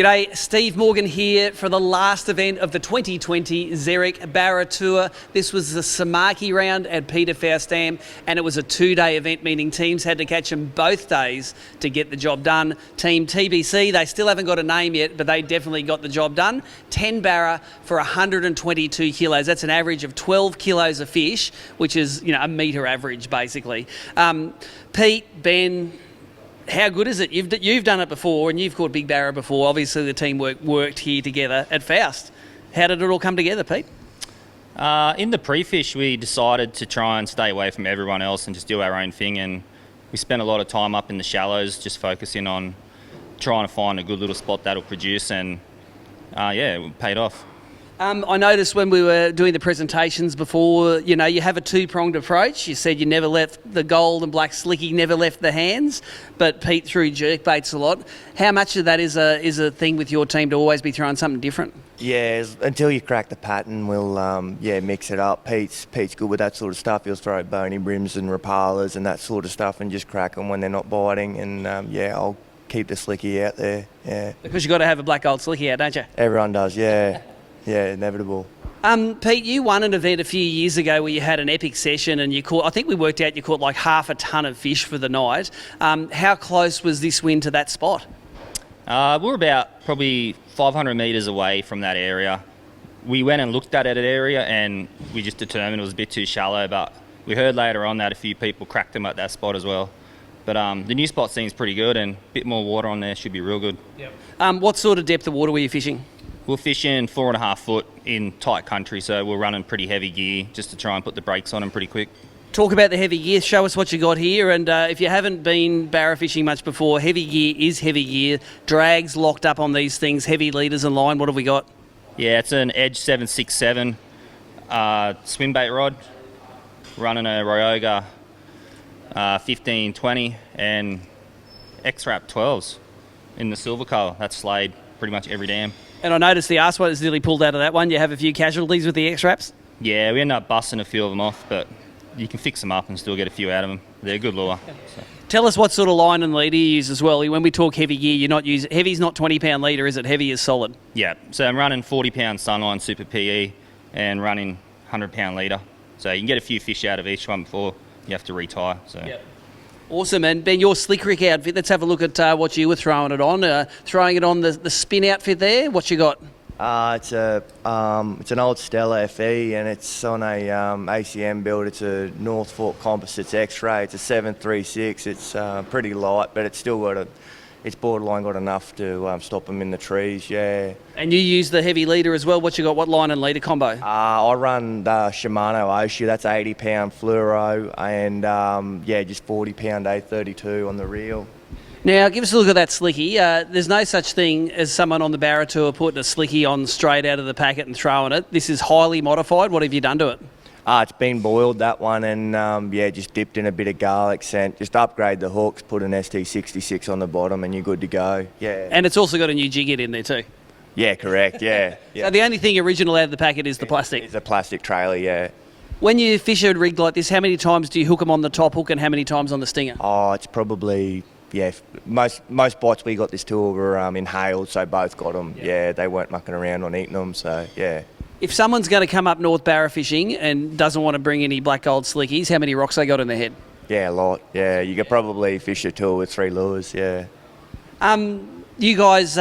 G'day, Steve Morgan here for the last event of the 2020 Zerek BARRA Tour. This was the Samaki round at Peter Faust Dam, and it was a two-day event, meaning teams had to catch them both days to get the job done. Team TBC, they still haven't got a name yet, but they definitely got the job done. 10 barra for 122 kilos. That's an average of 12 kilos of fish, which is, a metre average, basically. Pete, Ben, how good is it? You've done it before and you've caught big barra before. Obviously the team worked here together at Faust. How did it all come together, Pete? In the pre-fish we decided to try and stay away from everyone else and just do our own thing, and we spent a lot of time up in the shallows just focusing on trying to find a good little spot that'll produce, and it paid off. I noticed when we were doing the presentations before, you have a two-pronged approach. You said you never left the gold and black slicky, never left the hands, but Pete threw jerk baits a lot. How much of that is a thing with your team to always be throwing something different? Yeah, until you crack the pattern, we'll mix it up. Pete's good with that sort of stuff. He'll throw bony brims and rapalas and that sort of stuff and just crack them when they're not biting. And I'll keep the slicky out there. Yeah. Because you've got to have a black gold slicky out, don't you? Everyone does, yeah. Yeah, inevitable. Pete, you won an event a few years ago where you had an epic session and you caught, I think we worked out you caught like half a tonne of fish for the night. How close was this win to that spot? We're about probably 500 metres away from that area. We went and looked at that area and we just determined it was a bit too shallow, but we heard later on that a few people cracked them at that spot as well. But the new spot seems pretty good, and a bit more water on there should be real good. Yep. What sort of depth of water were you fishing? We're fishing 4.5 foot in tight country, so we're running pretty heavy gear just to try and put the brakes on them pretty quick. Talk about the heavy gear. Show us what you got here. And if you haven't been barra fishing much before, heavy gear is heavy gear. Drags locked up on these things, heavy leaders and line. What have we got? Yeah, it's an Edge 767 swim bait rod, running a Ryoga 1520 and X-Wrap 12s in the silver colour. That's slayed pretty much every dam. And I noticed the arse was nearly pulled out of that one. You have a few casualties with the X-Wraps? Yeah, we ended up busting a few of them off, but you can fix them up and still get a few out of them. They're a good lure. So. Tell us what sort of line and leader you use as well. When we talk heavy gear, you're not using heavy's not 20-pound leader, is it? Heavy is solid. Yeah, so I'm running 40-pound Sunline Super PE and running 100-pound leader. So you can get a few fish out of each one before you have to retire. So. Yep. Awesome. And Ben, your Slick Rick outfit, let's have a look at what you were throwing it on. Throwing it on the spin outfit there. What you got? It's an old Stella FE, and it's on a ACM build. It's a North Fork Composites X-Ray. It's a 736. It's pretty light, but it's still got it's borderline got enough to stop them in the trees. Yeah. And you use the heavy leader as well. What you got? What line and leader combo? I run the Shimano Oshia. That's 80-pound fluoro, and just 40-pound A32 on the reel. Now, give us a look at that slicky. There's no such thing as someone on the BARRA Tour putting a slicky on straight out of the packet and throwing it. This is highly modified. What have you done to it? It's been boiled, that one, and just dipped in a bit of garlic scent. Just upgrade the hooks, put an ST66 on the bottom, and you're good to go. Yeah. And it's also got a new jig in there too. Yeah, correct. Yeah. So the only thing original out of the packet is the plastic. It's a plastic trailer. Yeah. When you fish a rig like this, how many times do you hook them on the top hook, and how many times on the stinger? It's probably. Yeah, most bites we got this tour were inhaled, so both got them. Yeah, they weren't mucking around on eating them, so yeah. If someone's going to come up north barra fishing and doesn't want to bring any black gold slickies, how many rocks they got in their head? Yeah, a lot. Yeah, you could probably fish a tour with 3 lures. Yeah. You guys,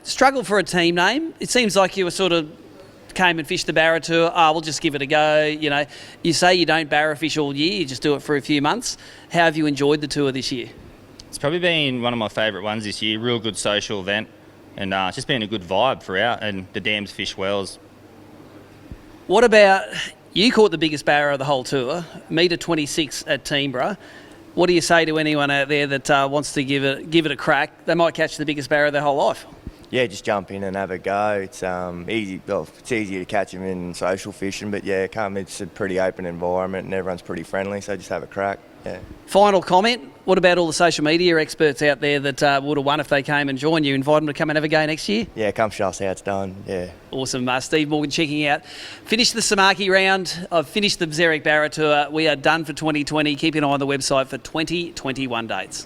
struggle for a team name. It seems like you were sort of came and fished the BARRA Tour. We'll just give it a go. You say you don't barra fish all year, you just do it for a few months. How have you enjoyed the tour this year? It's probably been one of my favourite ones this year. Real good social event, and it's just been a good vibe throughout, and the dams fish wells. What about, you caught the biggest barra of the whole tour, metre 26 at Teamborough. What do you say to anyone out there that wants to give it a crack? They might catch the biggest barra of their whole life. Yeah, just jump in and have a go. It's easy. Well, it's easier to catch them in social fishing, but yeah, it's a pretty open environment and everyone's pretty friendly, so just have a crack. Yeah. Final comment, what about all the social media experts out there that would have won if they came and joined you? Invite them to come and have a go next year? Yeah, come show us how it's done, yeah. Awesome. Steve Morgan checking out. Finished the Samaki round. I've finished the Zerek BARRA Tour. We are done for 2020. Keep an eye on the website for 2021 dates.